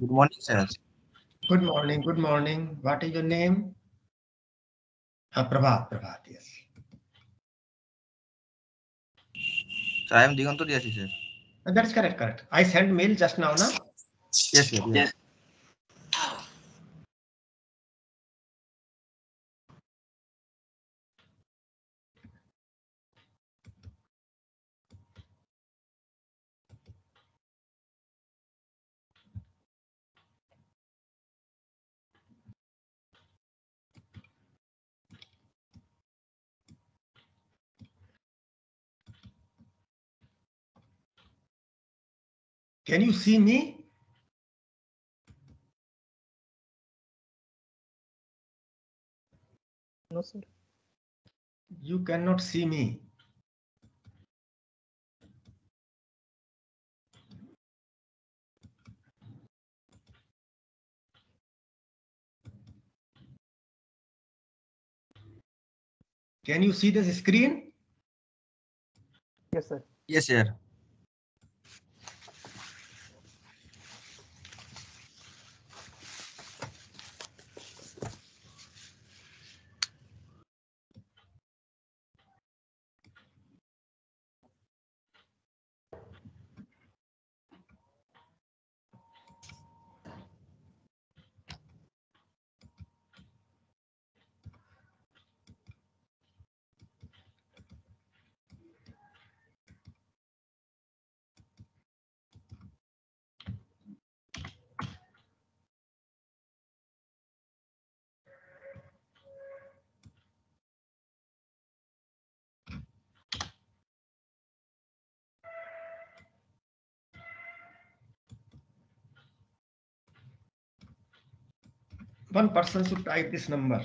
Good morning, sir. Good morning. Good morning. What is your name? Prabhat. Prabhat. Yes. So I am Diganto Diasi, sir. That's correct. Correct. I sent mail just now, na? Yes, sir. Yes. Can you see me? No, sir. You cannot see me. Can you see this screen? Yes, sir. Yes, sir. One person should type this number.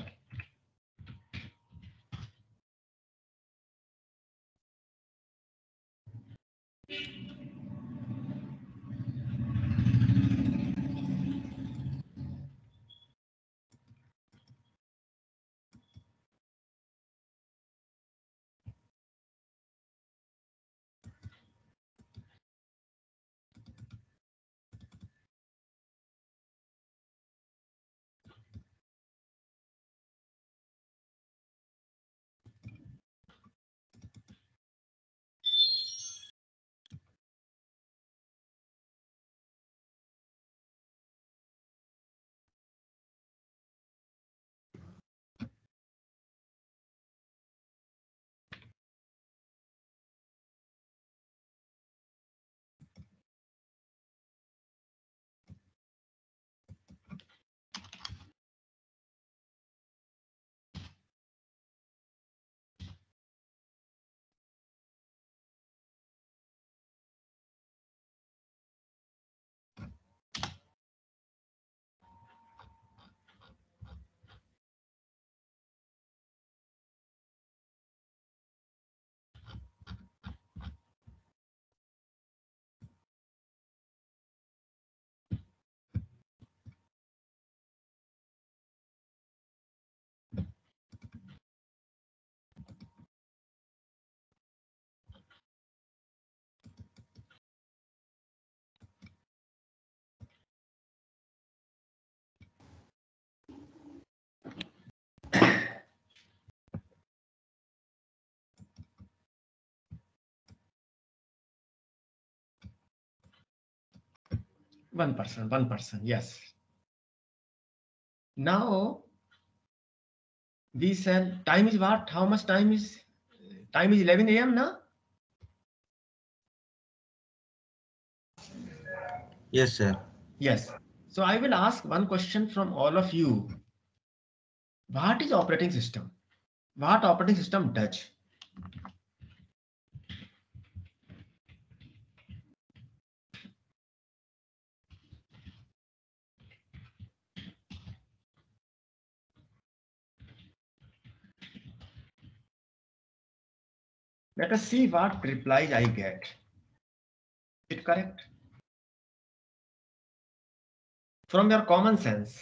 One person. One person. Yes. Now we shall. Time is what? How much time is? Time is 11 a.m. now. Yes, sir. Yes. So I will ask one question from all of you. What is operating system? What operating system does? Let us see what replies I get. Is it correct? From your common sense,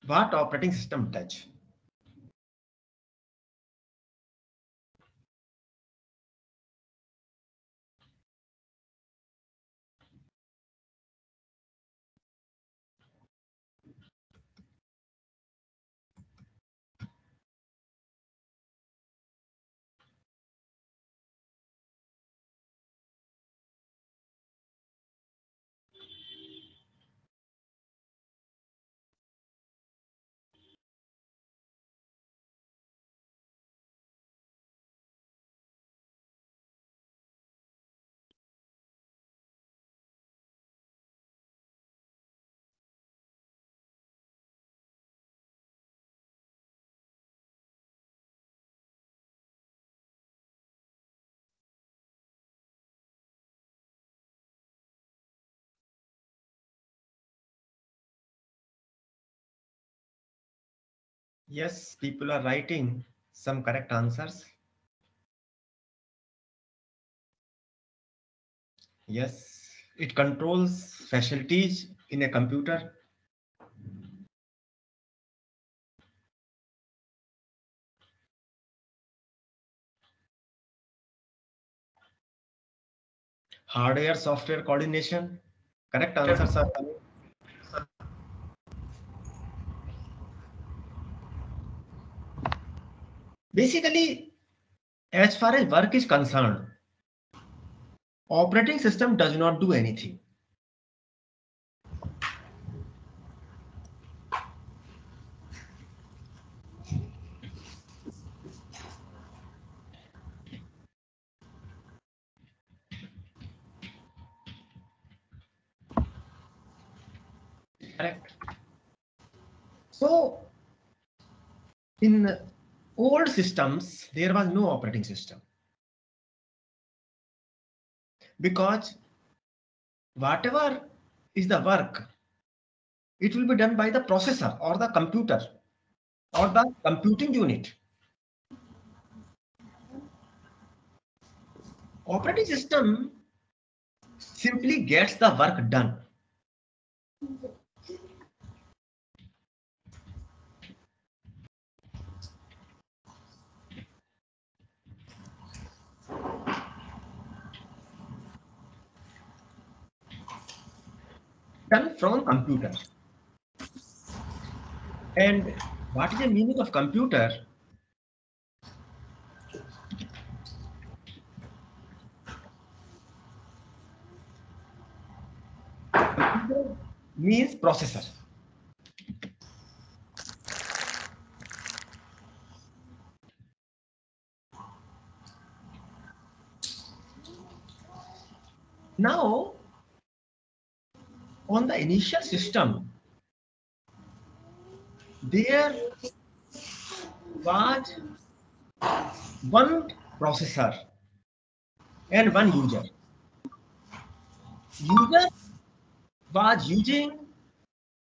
what operating system does? Yes, people are writing some correct answers. Yes, it controls facilities in a computer. Hardware, software coordination. Correct answers are coming. Basically, as far as work is concerned, operating system does not do anything. Correct. So, in old systems, there was no operating system because whatever is the work, it will be done by the processor or the computer or the computing unit. Operating system simply gets the work done. Done from computer. And what is the meaning of computer? Computer means processor. Now, on the initial system, there was one processor and one user. User was using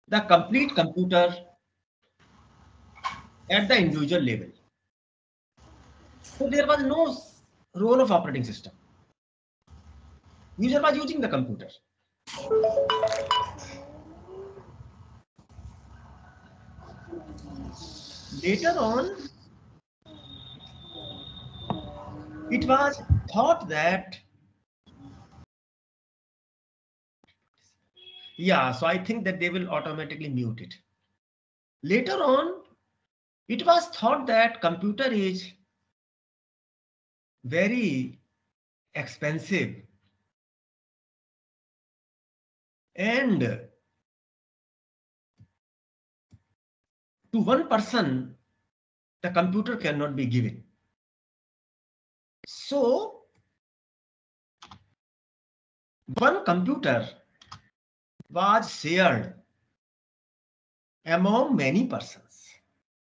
the complete computer at the individual level. So there was no role of operating system. User was using the computer. Later on, it was thought that, yeah, so I think that they will automatically mute it. Later on, it was thought that computer is very expensive and to one person, the computer cannot be given. So, one computer was shared among many persons.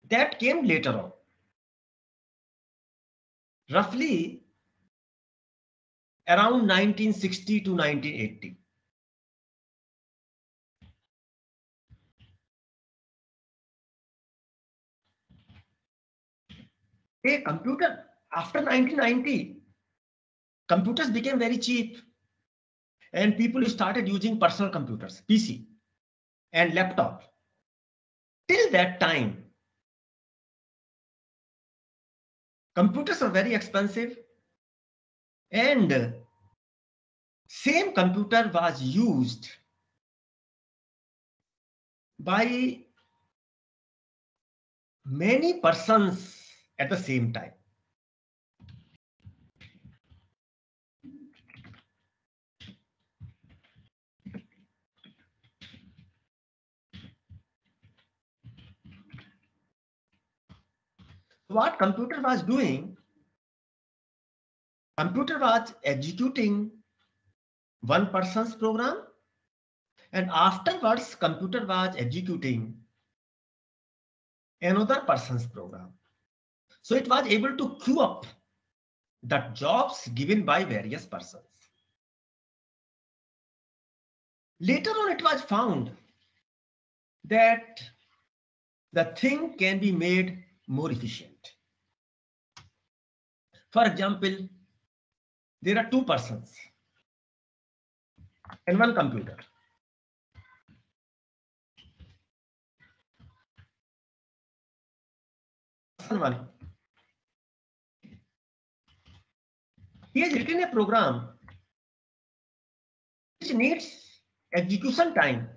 That came later on. Roughly around 1960 to 1980. A computer, after 1990, computers became very cheap and people started using personal computers, PC and laptop. Till that time, computers are very expensive and same computer was used by many persons at the same time. What computer was doing? Computer was executing one person's program and afterwards computer was executing another person's program. So it was able to queue up the jobs given by various persons. Later on, it was found that the thing can be made more efficient. For example, there are two persons and one computer. Person one, he has written a program which needs execution time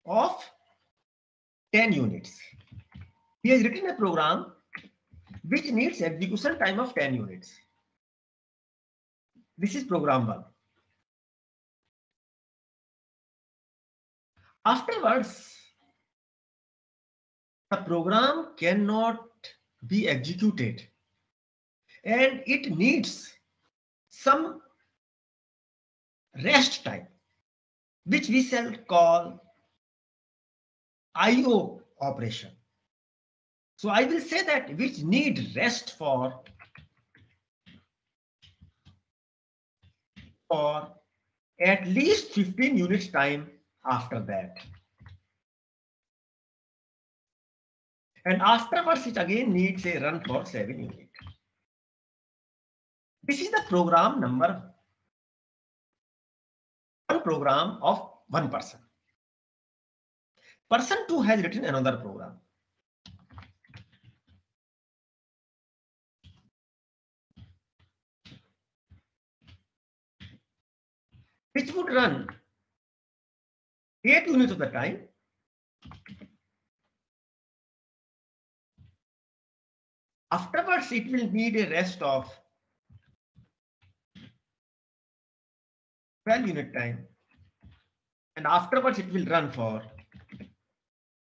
of 10 units. He has written a program which needs execution time of 10 units. This is program one. Afterwards, the program cannot be executed and it needs some rest time, which we shall call IO operation. So I will say that which need rest for at least 15 units time after that. And afterwards, it again needs a run for 7 units. This is the program number one, program of one person. Person two has written another program. Which would run 8 units of the time. Afterwards, it will need a rest of 12 unit time. And afterwards, it will run for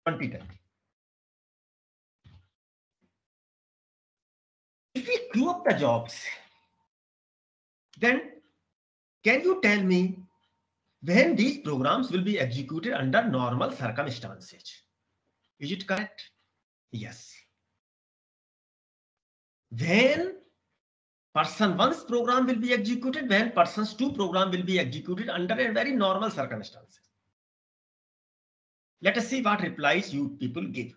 20 times. If we queue up the jobs, then can you tell me when these programs will be executed under normal circumstances? Is it correct? Yes. When person one's program will be executed, when person's two program will be executed under a very normal circumstances. Let us see what replies you people give.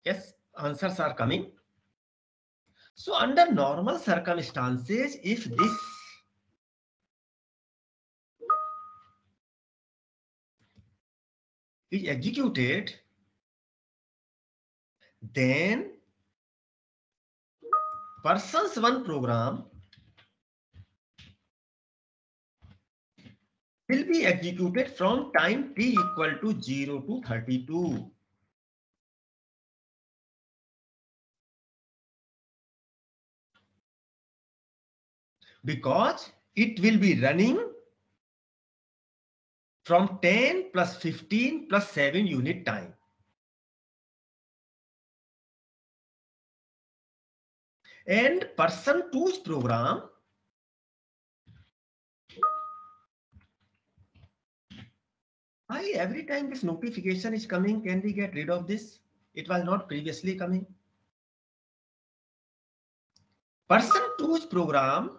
Yes, answers are coming. So under normal circumstances, if this is executed, then person's one program will be executed from time t equal to 0 to 32. Because it will be running from 10 plus 15 plus 7 unit time. And person 2's program Why every time this notification is coming, can we get rid of this? It was not previously coming. Person 2's program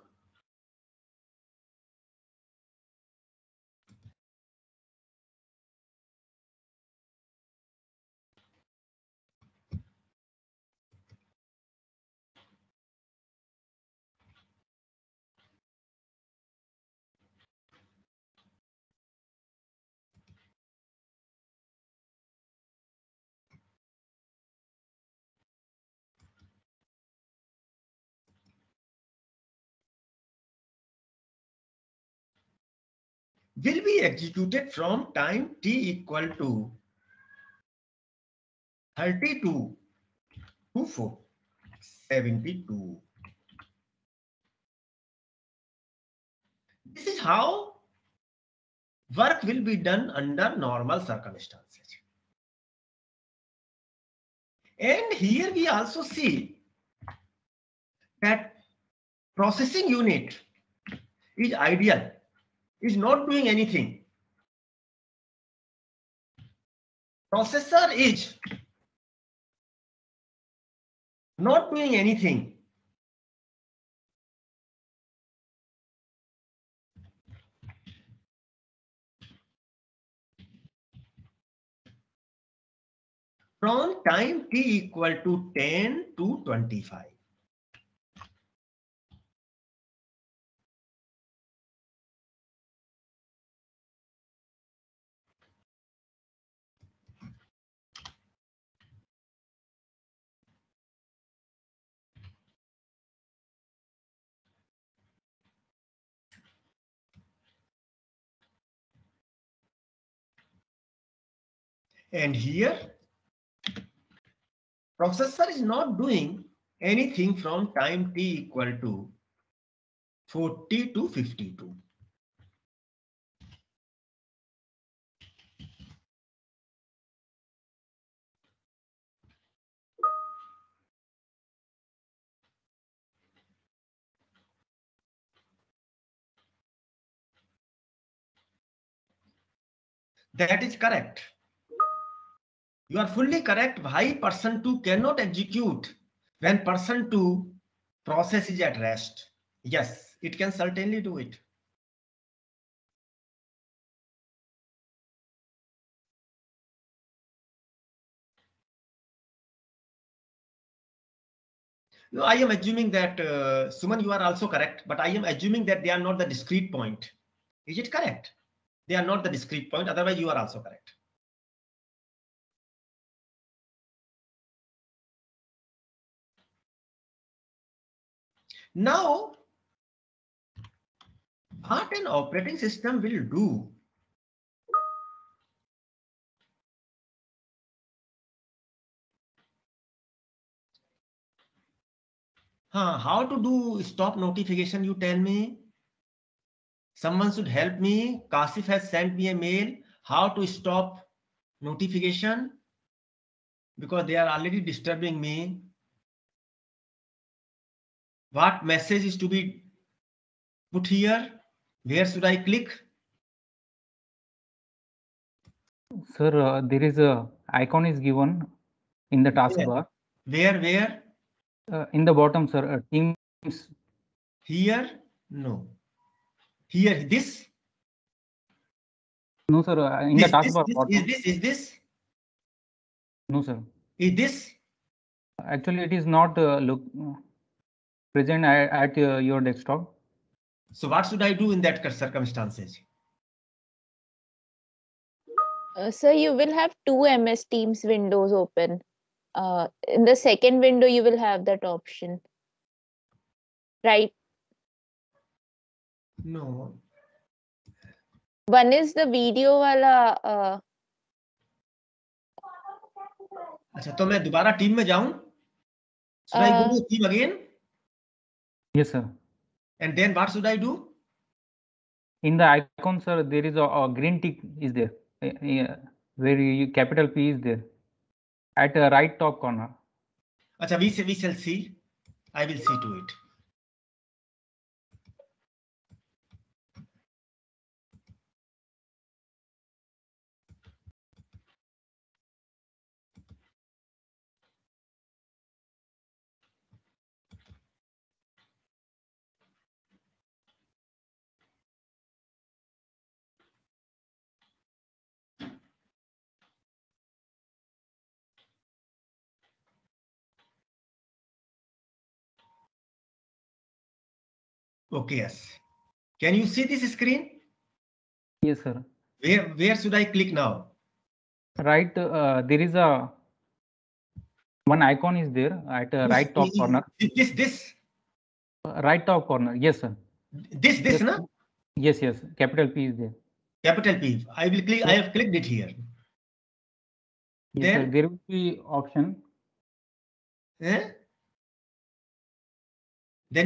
will be executed from time t equal to 32 to 472. This is how work will be done under normal circumstances. And here we also see that processing unit is ideal, is not doing anything. Processor is not doing anything. From time t equal to 10 to 25. And here, processor is not doing anything from time t equal to 40 to 52. That is correct. You are fully correct. Why person 2 cannot execute when person 2 process is at rest? Yes, it can certainly do it. No, I am assuming that Suman, you are also correct, but I am assuming that they are not the discrete point. Is it correct? They are not the discrete point. Otherwise, you are also correct. Now, what an operating system will do how to do stop notification, you tell me? Someone should help me. Kasif has sent me a mail. How to stop notification? Because they are already disturbing me. What message is to be put here? Where should I click? Sir, there is a icon is given in the taskbar. Where? In the bottom, sir. Teams. Here? No. Here, this? No, sir. In the taskbar. Is this? No, sir. Is this? Actually, it is not present at your desktop. So what should I do in that circumstances? Sir, you will have two MS Teams windows open. In the second window, you will have that option. Right? No. One is the video wala. अच्छा तो मैं दोबारा team में जाऊं? Should I go to team again? Yes, sir. And then what should I do? In the icon, sir, there is a green tick is there, where capital P is there, at the right top corner. अच्छा, we shall see. I will see to it. Okay, yes. Can you see this screen? Yes, sir. Where should I click now? Right, there is a one icon is there at right top corner. This. Right top corner. Yes, sir. This, Yes, na? Yes, yes. Capital P is there. Capital P. I will click. I have clicked it here. Yes, sir. Then There will be option. Then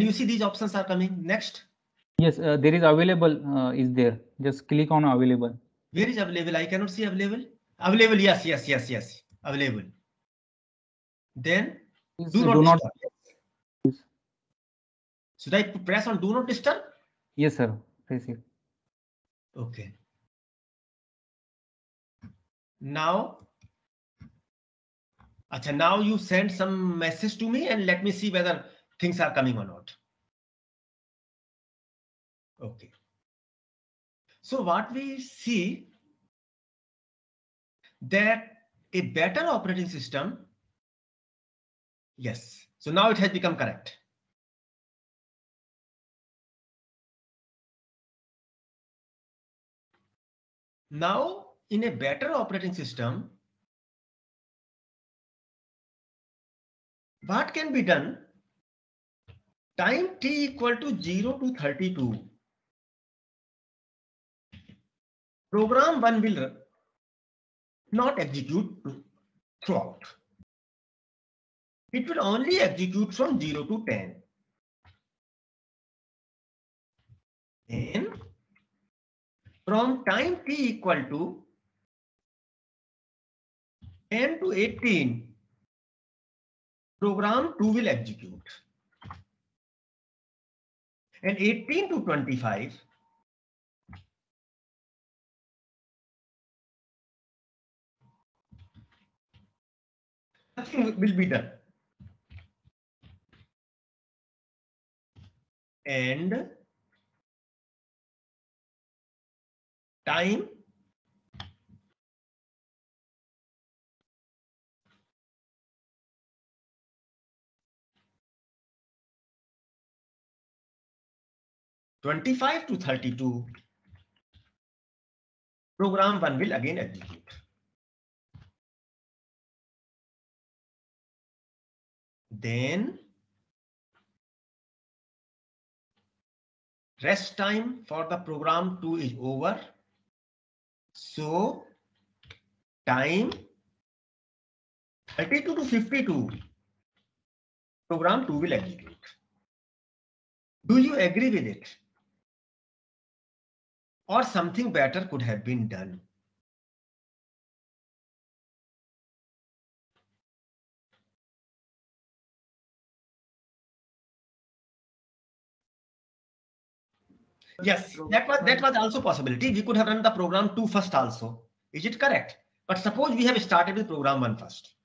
you see these options are coming. Next. Yes, there is available is there. Just click on available. Where is available? I cannot see available. Available. Yes. Available. Then Do not. Yes. Should I press on do not disturb? Yes, sir. Press it. Okay. Now, now you send some message to me and let me see whether things are coming or not. Okay. So what we see that a better operating system. Yes. So now it has become correct. Now, in a better operating system, what can be done? Time t equal to 0 to 32. Program 1 will not execute throughout. It will only execute from 0 to 10. And from time t equal to 10 to 18, program 2 will execute. And 18 to 25, nothing will be done. And time (25 to 32), program 1 will again execute. Then rest time for the program 2 is over. So time 32 to 52, program 2 will execute. Do you agree with it? Or something better could have been done? Yes, that was also possibility. We could have run the program 2 first also. Is it correct? But suppose we have started with program 1 first.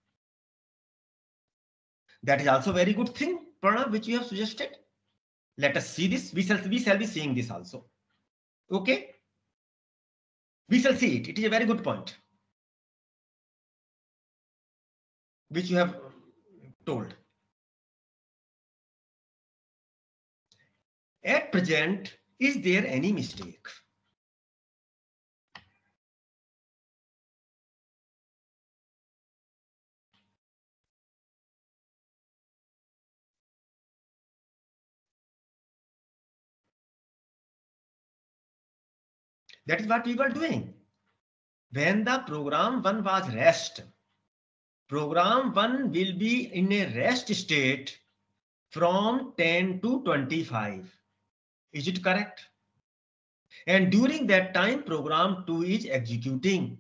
That is also a very good thing, Pranav, which you have suggested. Let us see this. We shall be seeing this also. Okay. We shall see it. It is a very good point, which you have told. At present, is there any mistake? That is what we were doing. When the program 1 was rest, program 1 will be in a rest state from 10 to 25. Is it correct? And during that time, program 2 is executing.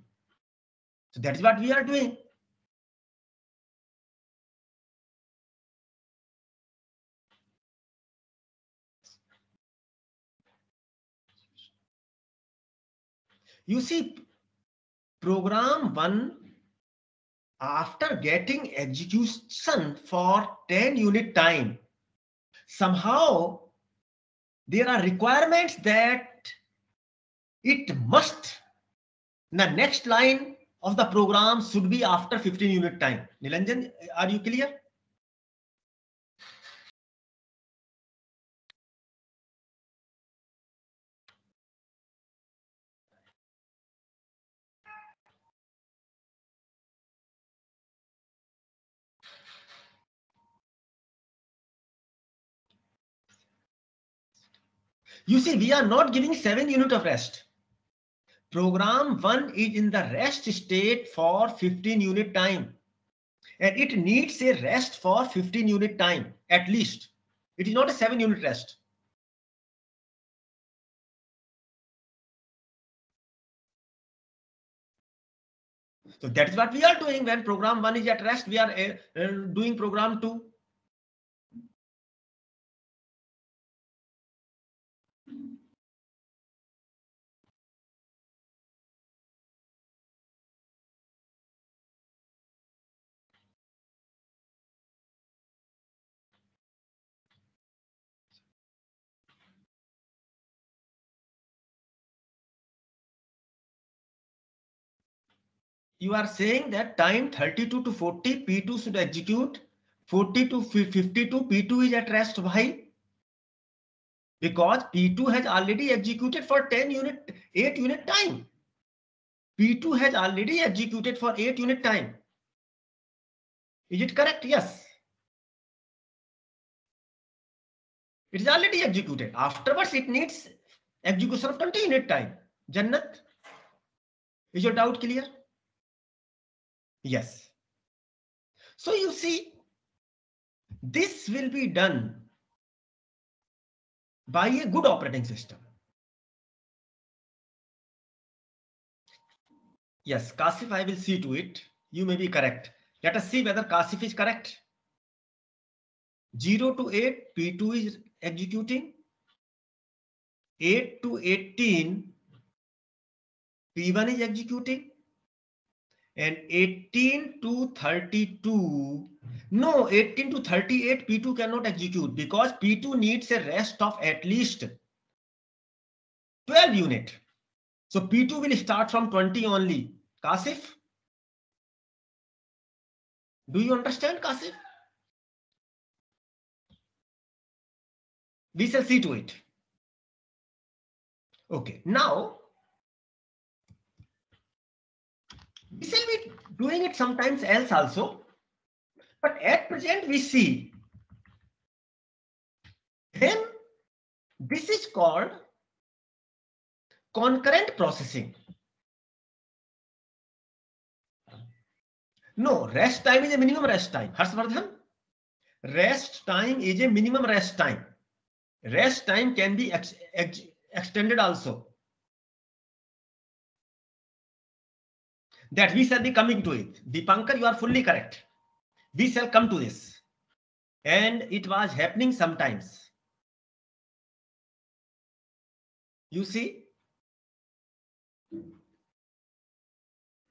So that is what we are doing. You see, program 1, after getting execution for 10 unit time, somehow there are requirements that it must, the next line of the program should be after 15 unit time. Nilanjan, are you clear? You see, we are not giving 7 units of rest. Program 1 is in the rest state for 15 unit time. And it needs a rest for 15 unit time, at least. It is not a 7 unit rest. So that is what we are doing. When program 1 is at rest, we are doing program 2. You are saying that time 32 to 40, P2 should execute. 40 to 52, P2 is at rest. Why? Because P2 has already executed for 8 unit time. P2 has already executed for 8 unit time. Is it correct? Yes. It is already executed. Afterwards, it needs execution of 20 unit time. Jannat, is your doubt clear? Yes. So you see, this will be done by a good operating system. Yes, Kasif, I will see to it. You may be correct. Let us see whether Kasif is correct. 0 to 8, P2 is executing. 8 to 18, P1 is executing. And 18 to 32, no, 18 to 38, P2 cannot execute because P2 needs a rest of at least 12 unit. So P2 will start from 20 only. Kasif? Do you understand, Kasif? We shall see to it. Okay, now we shall be doing it sometimes else also. But at present we see then this is called concurrent processing. No, rest time is a minimum rest time. Harshvardhan, rest time is a minimum rest time. Rest time can be extended also. That we shall be coming to it. Dipankar, you are fully correct. We shall come to this. And it was happening sometimes. You see,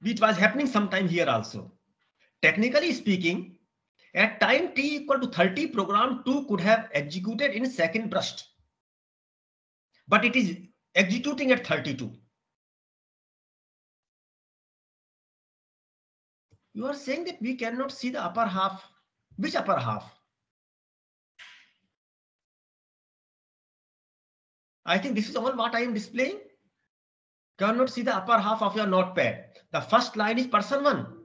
it was happening sometime here also. Technically speaking, at time t equal to 30, program 2 could have executed in second burst. But it is executing at 32. You are saying that we cannot see the upper half. Which upper half? I think this is all what I am displaying. Cannot see the upper half of your notepad. The first line is person 1.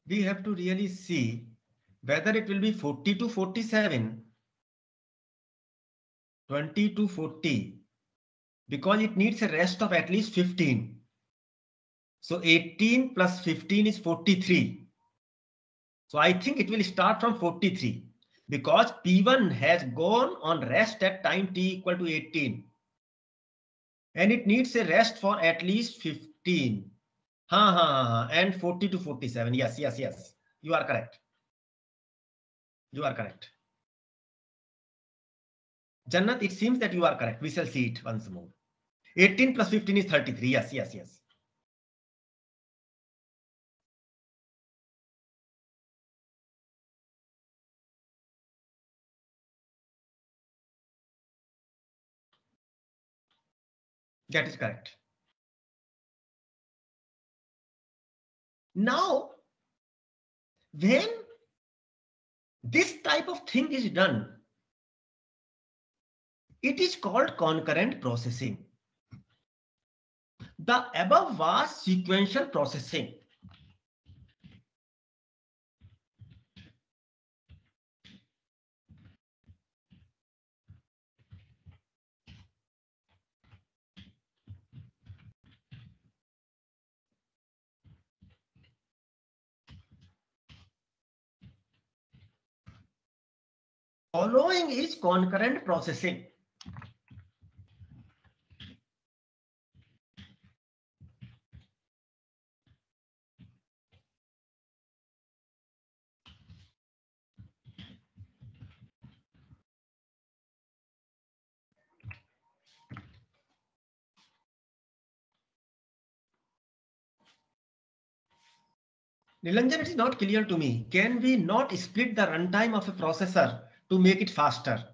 We have to really see whether it will be 40 to 47, 20 to 40, because it needs a rest of at least 15. So 18 plus 15 is 43. So I think it will start from 43 because P1 has gone on rest at time t equal to 18. And it needs a rest for at least 15. And 40 to 47. Yes. You are correct. You are correct. Jannat, it seems that you are correct. We shall see it once more. 18 plus 15 is 33. Yes. That is correct. Now, when this type of thing is done, It is called concurrent processing. The above was sequential processing. Following is concurrent processing. Nilanjan, it is not clear to me. Can we not split the runtime of a processor to make it faster?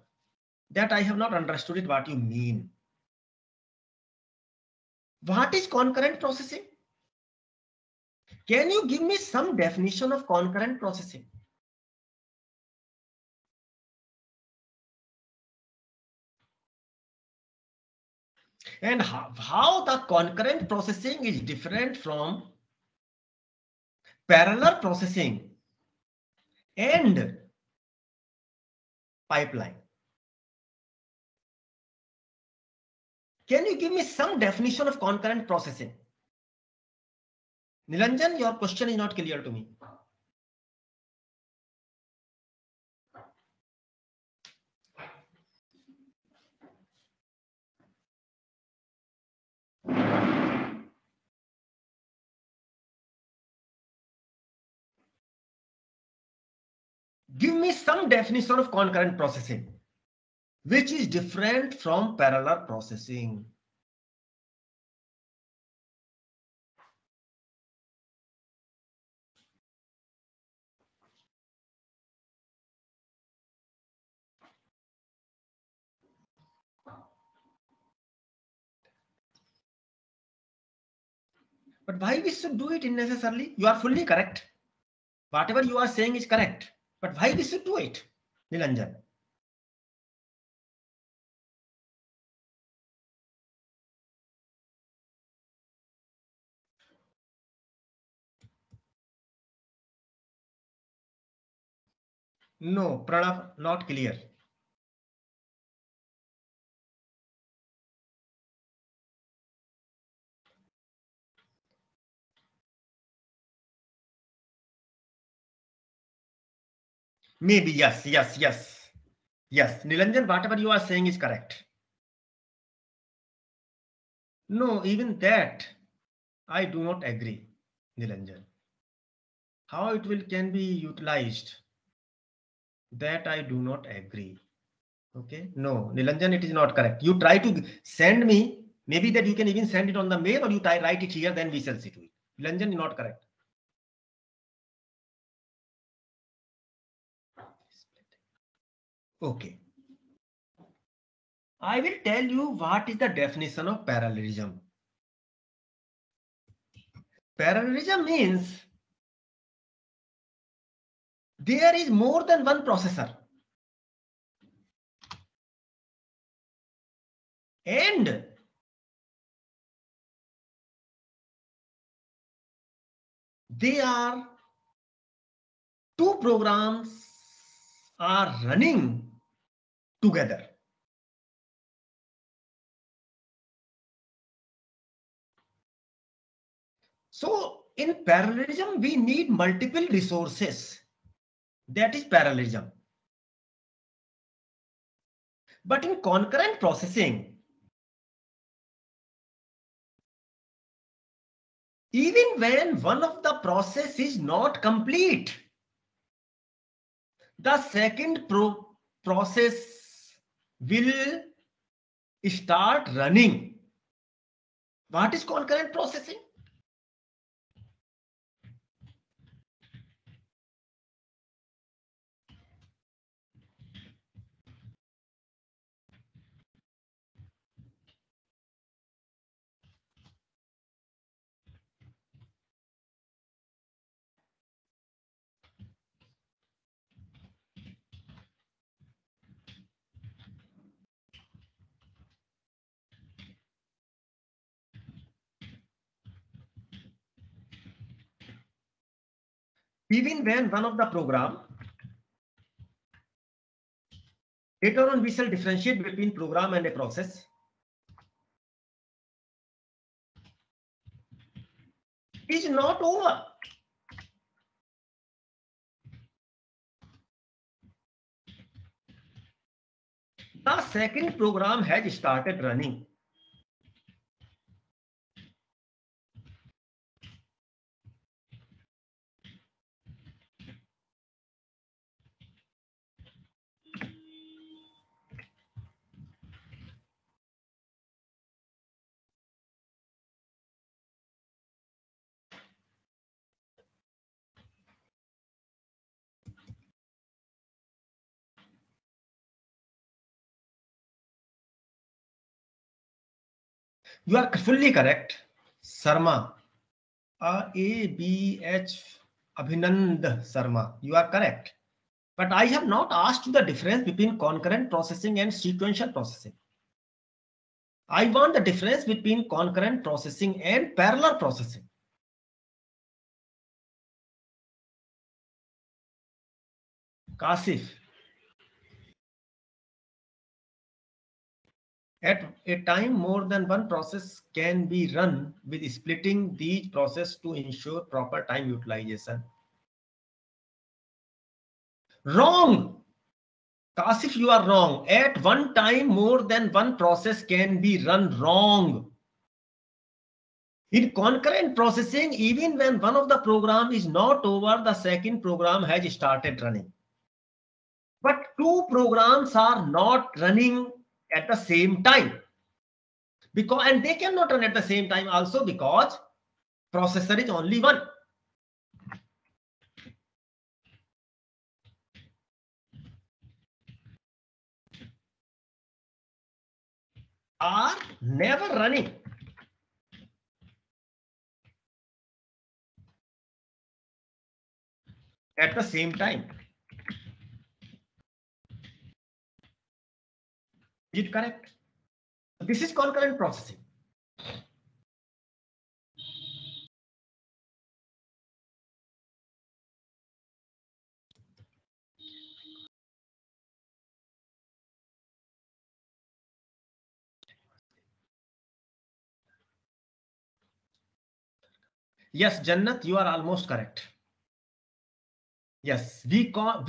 That I have not understood it, what you mean. What is concurrent processing? Can you give me some definition of concurrent processing? And how the concurrent processing is different from parallel processing and pipeline. Can you give me some definition of concurrent processing? Nilanjan, your question is not clear to me. Give me some definition of concurrent processing, which is different from parallel processing. But why we should do it unnecessarily? You are fully correct. Whatever you are saying is correct. But why we should do it, Nilanjan? No, Pranav, not clear. Maybe, yes. Yes, Nilanjan, whatever you are saying is correct. No, even that, I do not agree, Nilanjan. How it can be utilized, that I do not agree. Okay, no, Nilanjan, it is not correct. You try to send me, maybe that you can even send it on the mail, or you write it here, then we shall see to it. Nilanjan, not correct. Okay. I will tell you what is the definition of parallelism. Parallelism means there is more than one processor. And they are two programs are running together. So in parallelism, we need multiple resources. That is parallelism. But in concurrent processing, even when one of the process is not complete, the second process will start running. What is concurrent processing? even when one of the program, later on we shall differentiate between program and a process. Is not over. The second program has started running. You are fully correct, Sarma. A-B-H Abhinand Sarma. You are correct. But I have not asked you the difference between concurrent processing and sequential processing. I want the difference between concurrent processing and parallel processing. Kasif. At a time, more than one process can be run with splitting these processes to ensure proper time utilization. Wrong. Kasif, you are wrong. At one time, more than one process can be run. Wrong. In concurrent processing, even when one of the program is not over, the second program has started running. But two programs are not running at the same time. And they cannot run at the same time also because processor is only one. Are never running. At the same time. Is it correct? This is concurrent processing. Yes, Jannat, you are almost correct. Yes, we call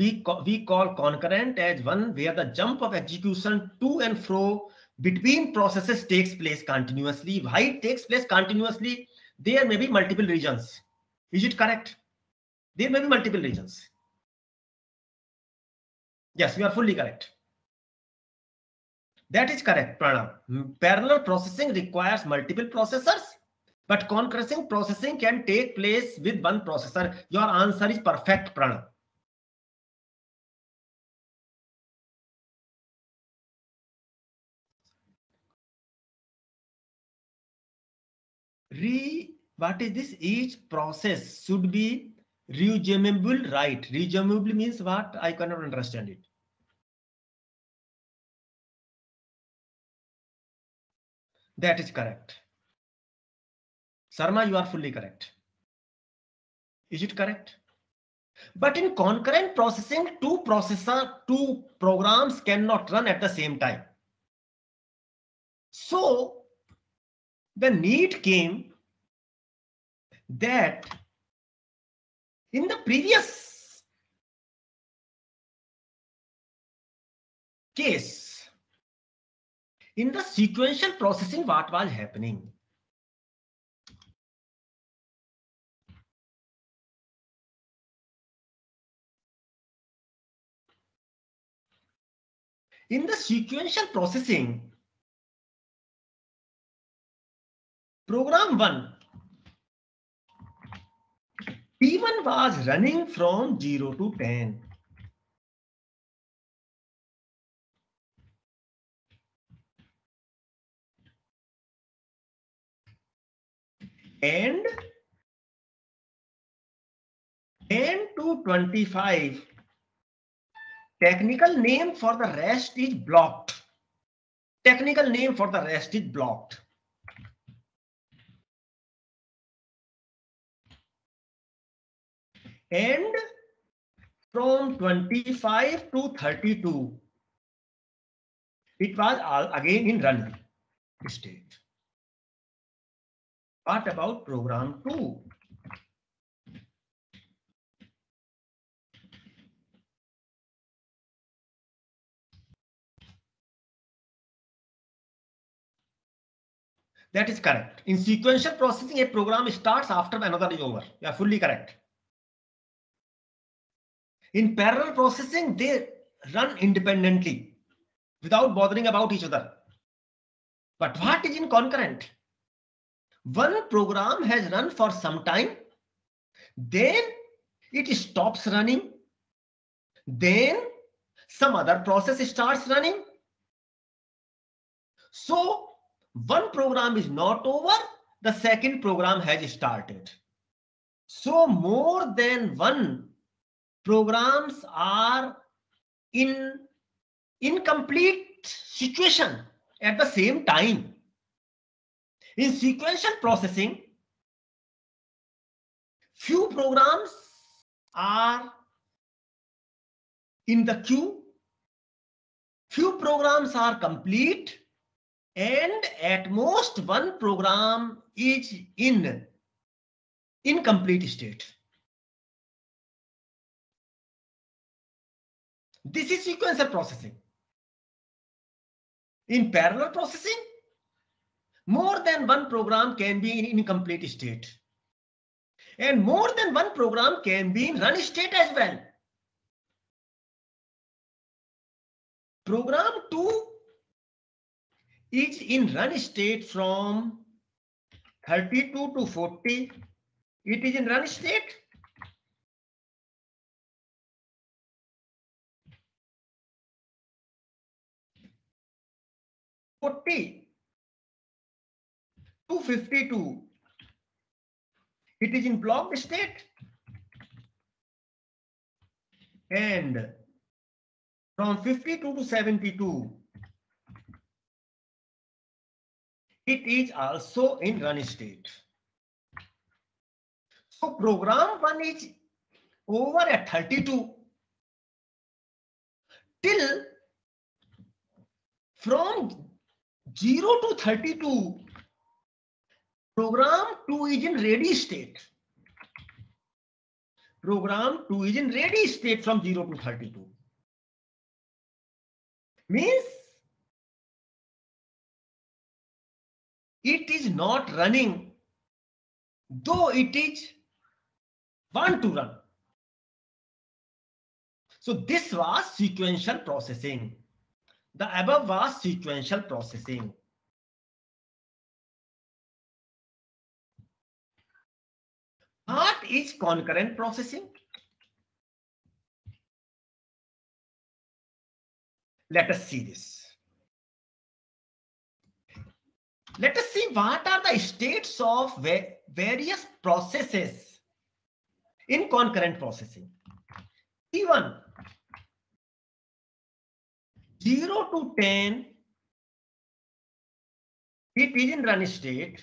concurrent as one where the jump of execution to and fro between processes takes place continuously. Why it takes place continuously? There may be multiple regions. Is it correct? There may be multiple regions. Yes, you are fully correct. That is correct, Pranav. Parallel processing requires multiple processors, but concurrent processing can take place with one processor. Your answer is perfect, Pranav. What is this? Each process should be resumable, right? Resumable means what? I cannot understand it. That is correct. Sarma, you are fully correct. Is it correct? But in concurrent processing, two programs cannot run at the same time. So the need came that in the previous case, in the sequential processing, what was happening? In the sequential processing, program 1, P1 was running from 0 to 10. And 10 to 25, technical name for the rest is blocked. Technical name for the rest is blocked. And from 25 to 32, it was again in run state. What about program 2? That is correct. In sequential processing, a program starts after another is over. You are fully correct. In parallel processing, they run independently without bothering about each other. But what is in concurrent? One program has run for some time, then it stops running, then some other process starts running. So one program is not over, the second program has started. So more than one programs are in incomplete situation at the same time. In sequential processing, few programs are in the queue, few programs are complete, and at most one program is in incomplete state. This is sequential processing. In parallel processing, more than one program can be in incomplete state. And more than one program can be in run state as well. Program 2 is in run state from 32 to 40. It is in run state. To 52, it is in blocked state, and from 52 to 72, it is also in run state. So program 1 is over at 32 till from 0 to 32. Program 2 is in ready state. Program 2 is in ready state from 0 to 32. Means it is not running, though it is want to run. So this was sequential processing. The above was sequential processing. What is concurrent processing? Let us see this. Let us see what are the states of various processes in concurrent processing. T1, 0 to 10, it is in run state.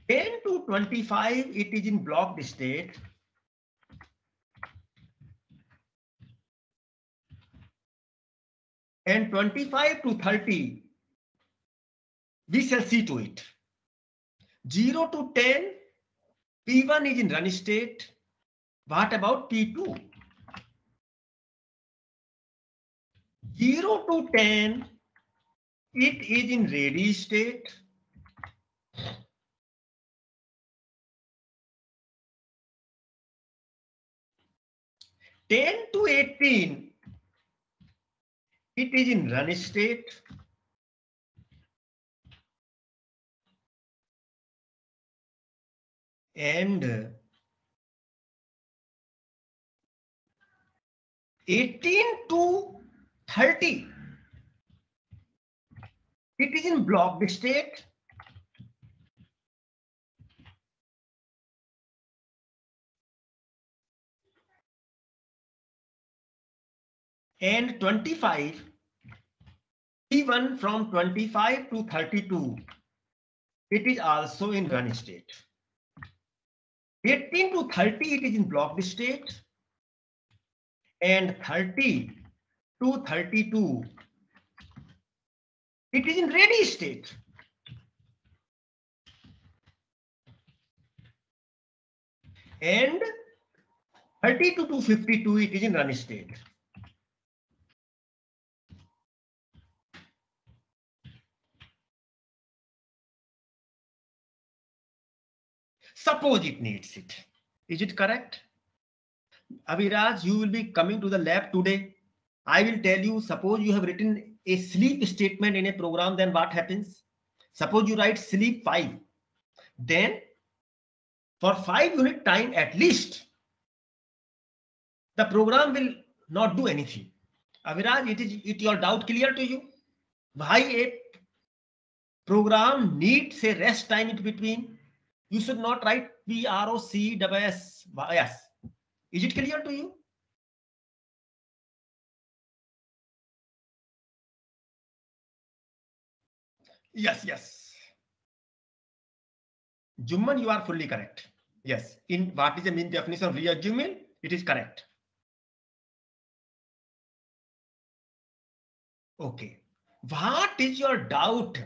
Ten to 25, it is in blocked state. And 25 to 30, we shall see to it. 0 to 10, P1 is in run state. What about P2? 0 to 10, it is in ready state. Ten to 18, it is in run state. And 18 to 30, it is in blocked state. And 25, T1 from 25 to 32, it is also in run state. 18 to 30, it is in blocked state. And 30 to 32, it is in ready state. And 32 to 52, it is in run state. Suppose it needs it. Is it correct? Abhiraj, you will be coming to the lab today. I will tell you, suppose you have written a sleep statement in a program, then what happens? Suppose you write sleep 5. Then for 5 unit time at least, the program will not do anything. Abhiraj, it your doubt clear to you? Why a program needs a rest time in between? You should not write PROCSS. Yes. Is it clear to you? Yes. Jumman, you are fully correct. Yes. In what is the mean definition of reassuming? It is correct. Okay. What is your doubt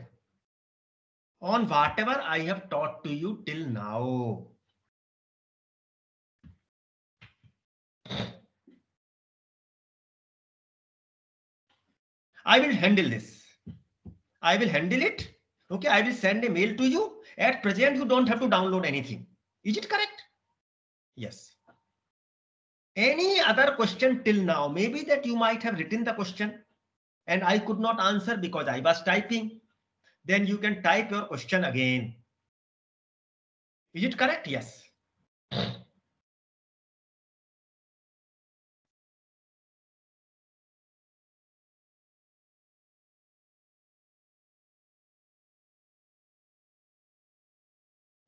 on whatever I have taught to you till now? I will handle this. I will handle it. Okay, I will send a mail to you. At present, you don't have to download anything. Is it correct? Yes. Any other question till now? Maybe that you might have written the question and I could not answer because I was typing. Then you can type your question again. Is it correct? Yes.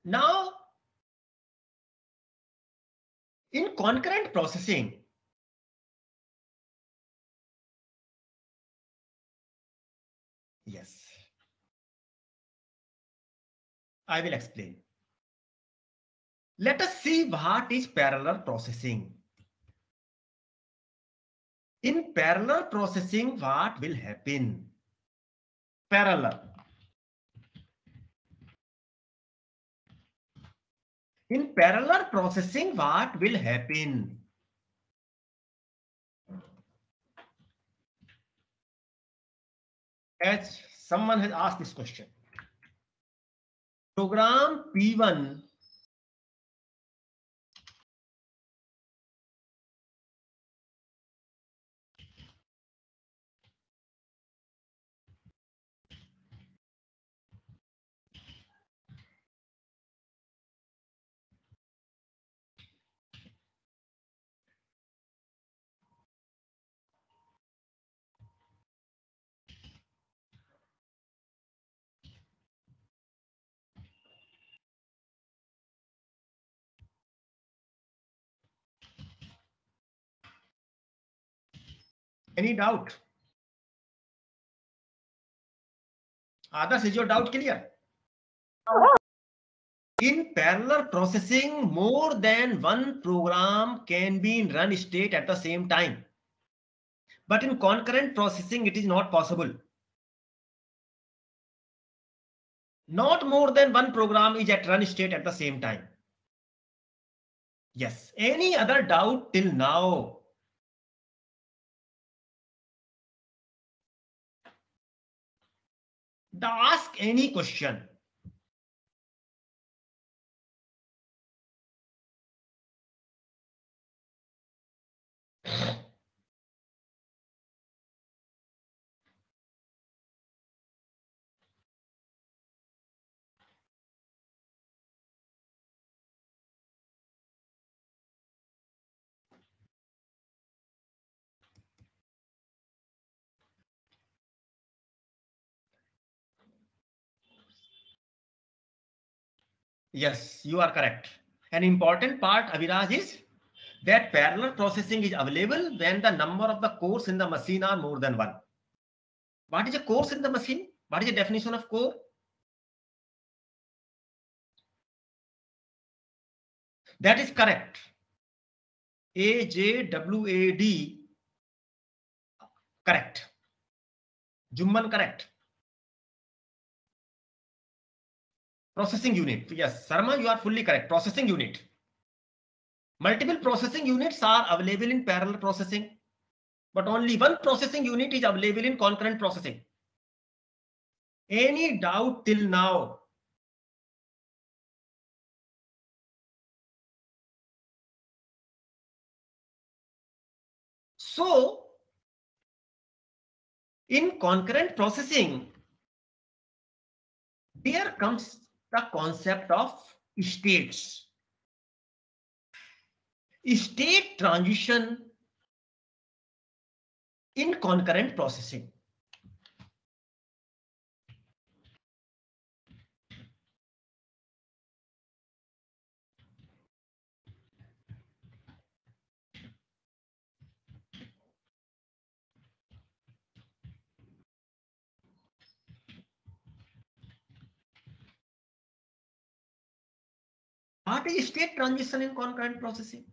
Now, in concurrent processing, yes, I will explain. Let us see what is parallel processing. In parallel processing, what will happen? Parallel. In parallel processing, what will happen? As someone has asked this question. Program P1 Any doubt? Others, is your doubt clear? In parallel processing, more than one program can be in run state at the same time. But in concurrent processing, it is not possible. Not more than one program is at run state at the same time. Yes. Any other doubt till now? Ask any question. Yes, you are correct. An important part, Abhiraj, is that parallel processing is available when the number of the cores in the machine are more than one. What is a cores in the machine? What is the definition of core? That is correct. AJWAD. Correct. Jumman, correct. Processing unit. Yes, Sarma, you are fully correct. Processing unit. Multiple processing units are available in parallel processing, but only one processing unit is available in concurrent processing. Any doubt till now? So, in concurrent processing, there comes the concept of states. State transition in concurrent processing. What is state transition in concurrent processing?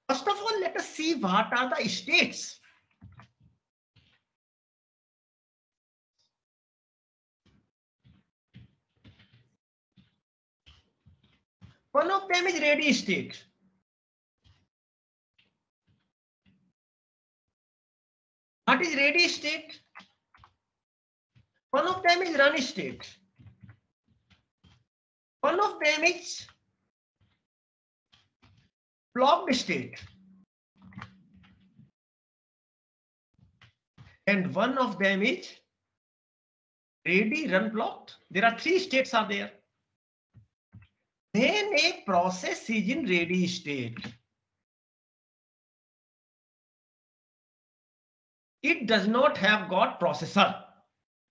First of all, let us see what are the states. One of them is ready state. What is ready state? One of them is run state. One of them is blocked state. And one of them is ready run blocked. There are three states are there. When a process is in ready state, it does not have got processor.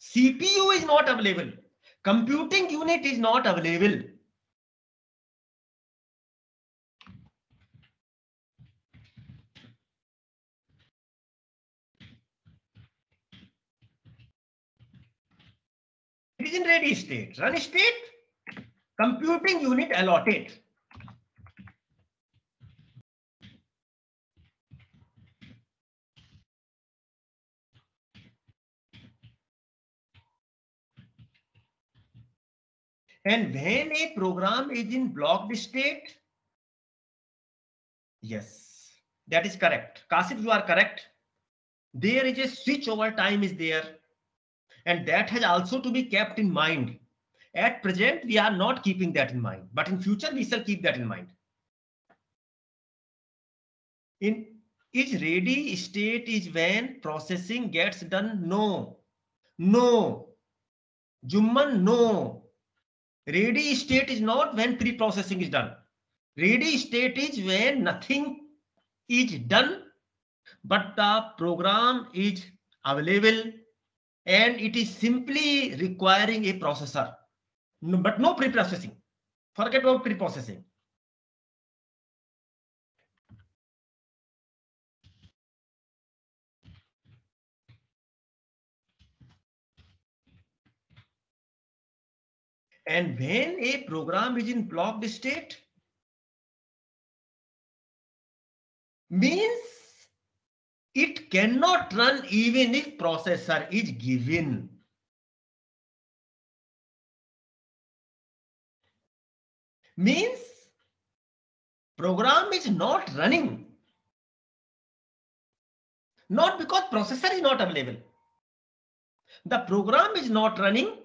CPU is not available. Computing unit is not available. It is in ready state. Run state, computing unit allotted. And when a program is in blocked state, yes, that is correct. Kasif, you are correct. There is a switch over time is there. And that has also to be kept in mind. At present, we are not keeping that in mind, but in future, we shall keep that in mind. Is ready state is when processing gets done? No. No. Jumman, no. Ready state is not when pre-processing is done. Ready state is when nothing is done, but the program is available and it is simply requiring a processor. No, but no pre-processing. Forget about pre-processing. And when a program is in blocked state, means it cannot run even if processor is given. Means program is not running. Not because processor is not available. The program is not running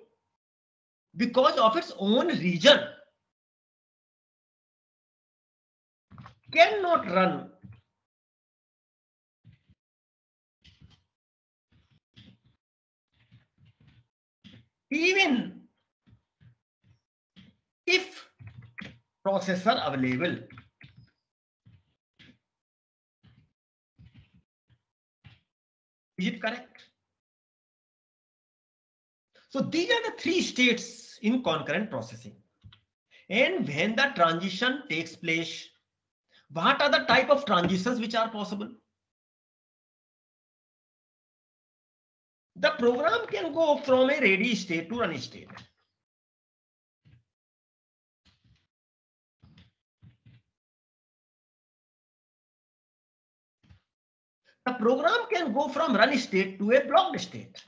because of its own reason. Cannot run. Even if processor available. Is it correct? So these are the three states in concurrent processing. And when the transition takes place, what are the type of transitions which are possible? The program can go from a ready state to run state. The program can go from run state to a blocked state.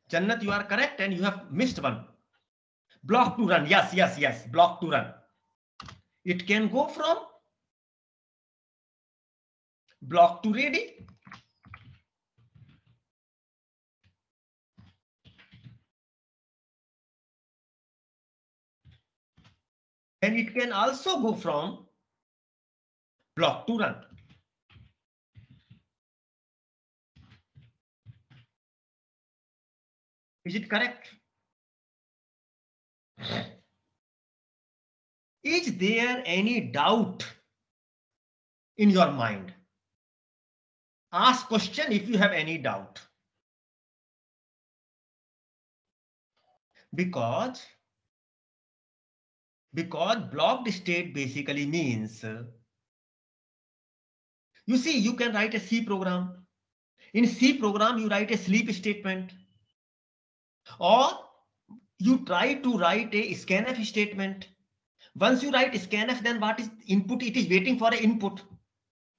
Jannat, you are correct and you have missed one. Block to run. Yes, yes, yes. Block to run. It can go from block to ready. And it can also go from block to run. Is it correct? Is there any doubt in your mind? Ask question if you have any doubt. Because blocked state basically means, you see, you can write a C program. In C program, you write a sleep statement. Or you try to write a scanf statement. Once you write scanf, then what is input? It is waiting for an input.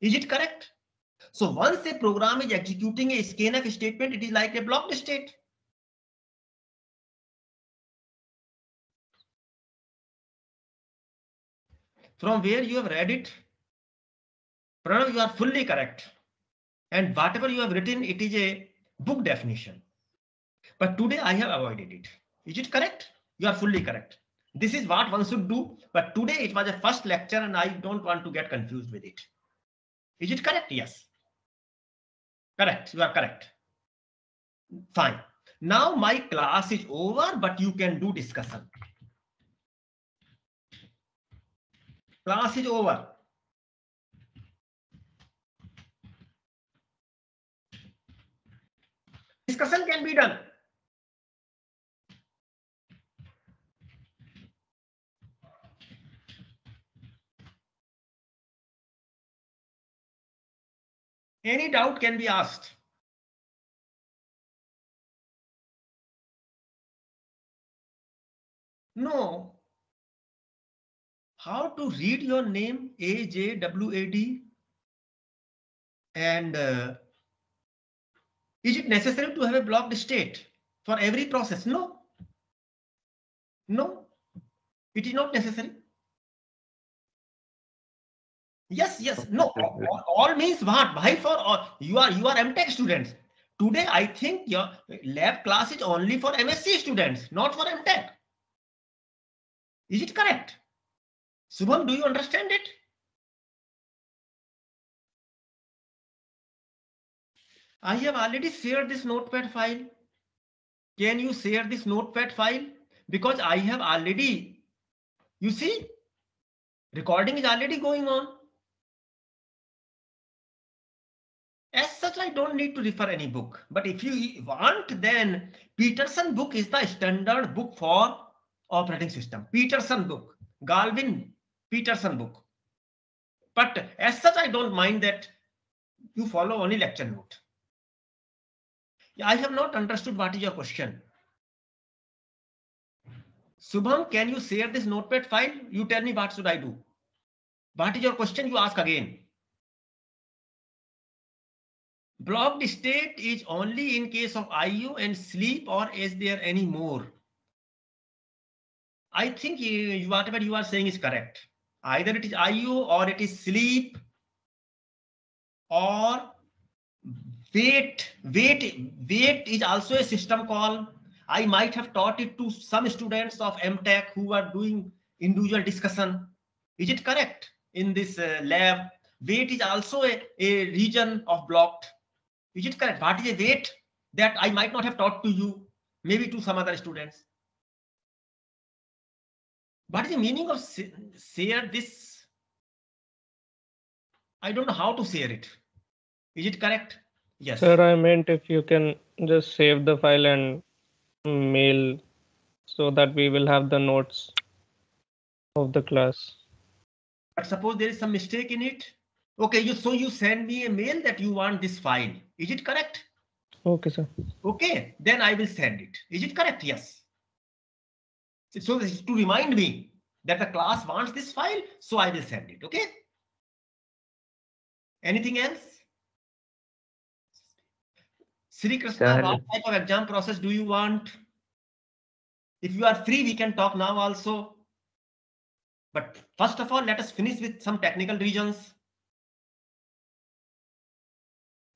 Is it correct? So once a program is executing a scanf statement, it is like a blocked state. From where you have read it, Pranav, you are fully correct. And whatever you have written, it is a book definition. But today I have avoided it. Is it correct? You are fully correct. This is what one should do. But today it was a first lecture and I don't want to get confused with it. Is it correct? Yes. Correct. You are correct. Fine. Now my class is over, but you can do discussion. Class is over. Discussion can be done. Any doubt can be asked. No. How to read your name, AJWAD? And is it necessary to have a blocked state for every process? No. No, it is not necessary. Yes, yes. No, all means what? Why for all? You are MTech students. Today, I think your lab class is only for MSc students, not for MTech. Is it correct? Subham, do you understand it? I have already shared this notepad file. Can you share this notepad file? Because I have already, you see, recording is already going on. As such, I don't need to refer any book. But if you want, then Peterson book is the standard book for operating system. Peterson book, Galvin Peterson book. But as such, I don't mind that you follow only lecture note. I have not understood what is your question. Subham, can you share this notepad file? You tell me what should I do. What is your question? You ask again. Blocked state is only in case of IO and sleep, or is there any more? I think whatever you are saying is correct. Either it is IO or it is sleep or wait. Wait is also a system call. I might have taught it to some students of MTech who are doing individual discussion. Is it correct? In this lab, wait is also a region of blocked. Is it correct? What is a wait? That I might not have taught to you, maybe to some other students. What is the meaning of share this? I don't know how to share it. Is it correct? Yes. Sir, I meant if you can just save the file and mail so that we will have the notes of the class. But suppose there is some mistake in it. Okay, so you send me a mail that you want this file. Is it correct? Okay, sir. Okay, then I will send it. Is it correct? Yes. So this is to remind me that the class wants this file, so I will send it. Okay. Anything else? Sri Krishna, Sir. what type of exam process do you want? If you are free, we can talk now also. But first of all, let us finish with some technical regions.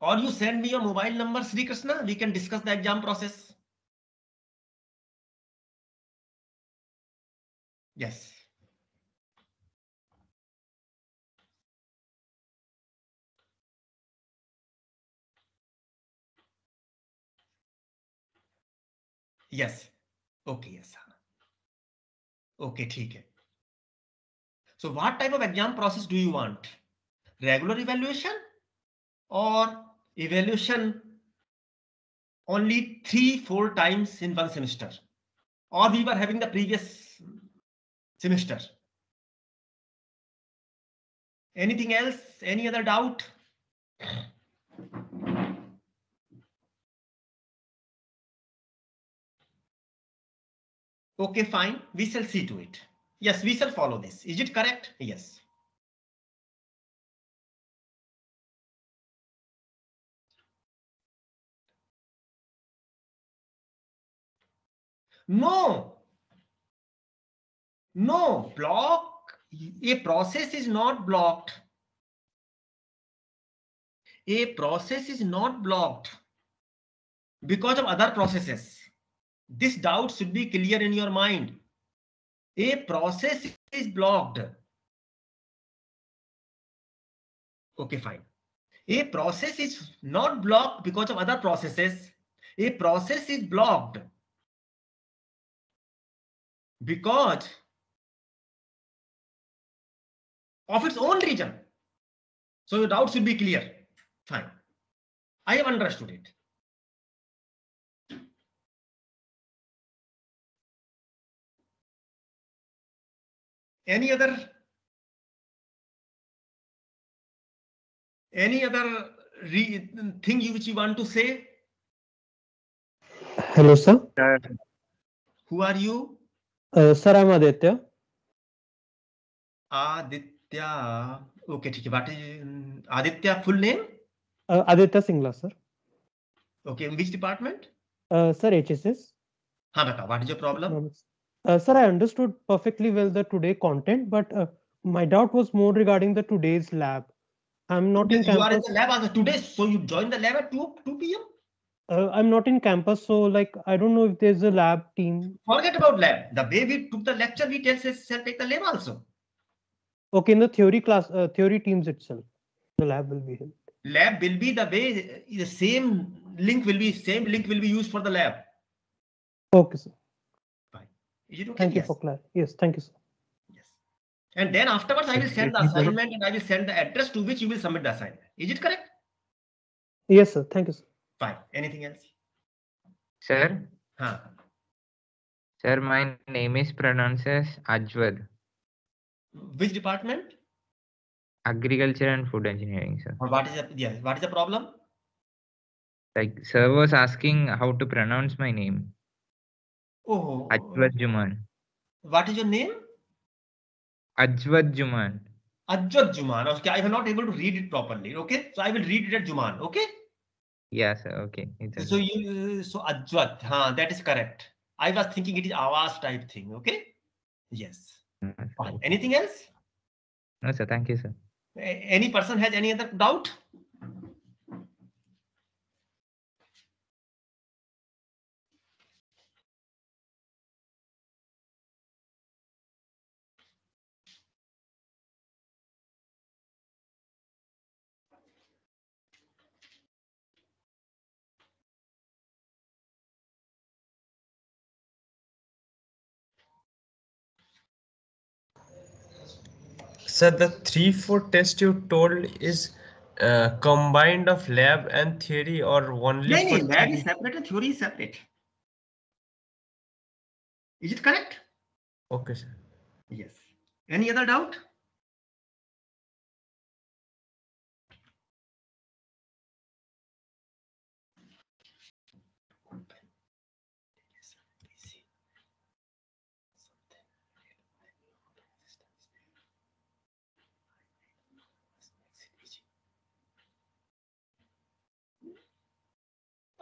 Or you send me your mobile number, Sri Krishna, we can discuss the exam process. Yes. Yes. Okay, yes. Okay, ठीक है. So what type of exam process do you want? Regular evaluation or evaluation only 3-4 times in one semester? Or we were having the previous semester? Anything else? Any other doubt? Okay, fine. We shall see to it. Yes, we shall follow this. Is it correct? Yes. No. No, block. A process is not blocked. A process is not blocked because of other processes. This doubt should be clear in your mind. A process is blocked. Okay, fine. A process is not blocked because of other processes. A process is blocked because of its own reason. So your doubt should be clear. Fine. I have understood it. Any other thing which you want to say? Hello, sir. Who are you? Sir, I'm Aditya. Aditya. Okay, ठीक है. What is Aditya full name? Aditya Singla, sir. Okay, in which department? Sir, HSS. हाँ बताओ. What is your problem? Sir, I understood perfectly well the today content, but my doubt was more regarding the today's lab. I'm not in You are in campus. the lab as of today, so you join the lab at 2 p.m. I'm not in campus, so like I don't know if there's a lab team. Forget about lab. The way we took the lecture, we shall take the lab also. Okay, in the theory class, theory teams itself, the lab will be held. Lab will be the way the same link will be used for the lab. Okay, sir. Fine. Is it okay? Thank you Yes. for clarity. Yes, thank you, sir. Yes. And then afterwards, I will send the assignment and I will send the address to which you will submit the assignment. Is it correct? Yes, sir. Thank you, sir. Fine. Anything else? Sir. Huh. Sir, my name is pronounced as Ajwad. Which department? Agriculture and Food Engineering, sir. Or what is the problem? Like, sir was asking how to pronounce my name. Oh. Ajwad Juman. What is your name? Ajwad Juman. Ajwad Juman. Okay, I am not able to read it properly. Okay, so I will read it as Juman. Okay. Yeah, sir. Okay. So Ajwad. That is correct. I was thinking it is Awas type thing. Okay. Yes. Fine. Anything else? No, sir. Thank you, sir. Any person has any other doubt? Sir, the 3-4 test you told is combined of lab and theory or only for No, lab is separate and theory is separate. Is it correct? Okay, sir. Yes. Any other doubt?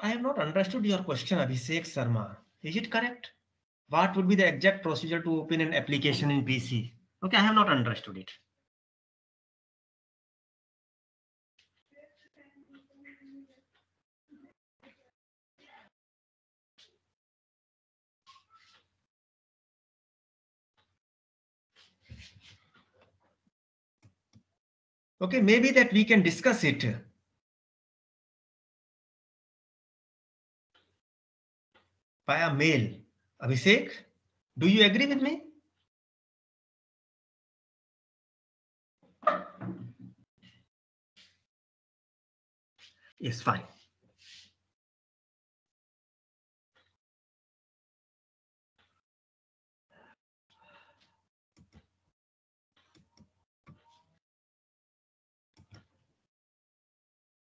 I have not understood your question, Abhishek Sharma. Is it correct? What would be the exact procedure to open an application in PC? Okay, I have not understood it. Okay, maybe that we can discuss it via mail. Abhishek, do you agree with me? Yes, fine.